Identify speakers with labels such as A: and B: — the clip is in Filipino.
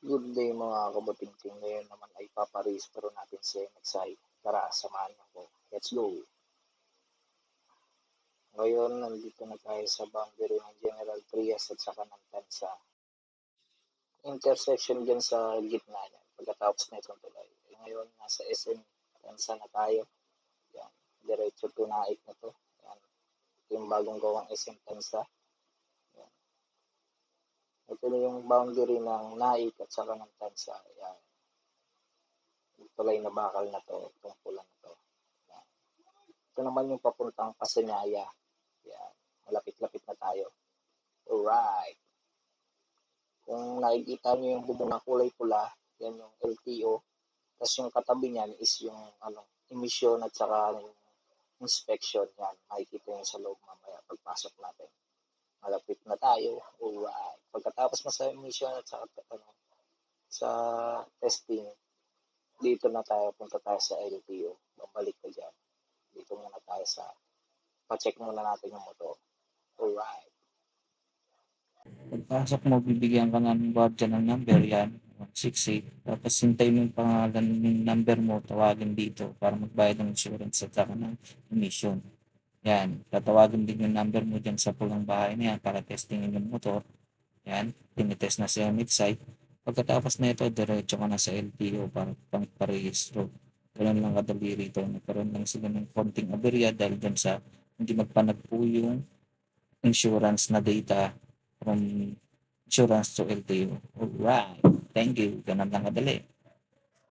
A: Good day mga kabatingting. Ngayon naman ay paparehistro natin si MXI. Tara, samahan niyo ko. Let's go! Ngayon, nandito na tayo sa boundary ng General Trias at saka ng Tansa. Intersection dyan sa gitna niya. Pagkatapos na itong tulay. Ngayon, nasa SM Tansa na tayo. Yan. Diretso to naik na to. Yan. Ito yung bagong gawang SM Tansa. Yan. Ito na yung boundary ng naik at saka ng Tansa. Yan. Tulay na bakal na to. Itong pula na to. Yan. Ito naman yung papuntang Pasinaya. Yan. Malapit-lapit na tayo. Alright. Kung nakikita nyo yung bubong na kulay pula, yan yung LTO. Tapos yung katabi niyan is yung emission at saka yung inspection. Yan. Makikita nyo sa loob mamaya pagpasok natin. Malapit na tayo. Alright. Pagkatapos mo sa emission at saka sa testing, dito na tayo, punta tayo sa LTO. Babalik ka dyan. Dito muna tayo sa pa-check muna natin yung motor. Alright.
B: Pagpasok mo, bibigyan ka ng guardian ng number yan, 168. Tapos hintayin mo yung pangalan ng number mo, tawagin dito para magbayad ng insurance at saka ng emission. Yan, tatawagin din yung number mo dyan sa pulang bahay na yan para testingin yung motor. Yan, tinitest na sa MXI. Pagkatapos na ito, diretso ka na sa LTO para pang-parehistro. Ganun lang kadali rito. Nagkaroon lang sila ng konting aberya dahil dyan sa hindi magpanagpo yung insurance na data from insurance to LTO. Alright. Thank you. Ganun lang kadali.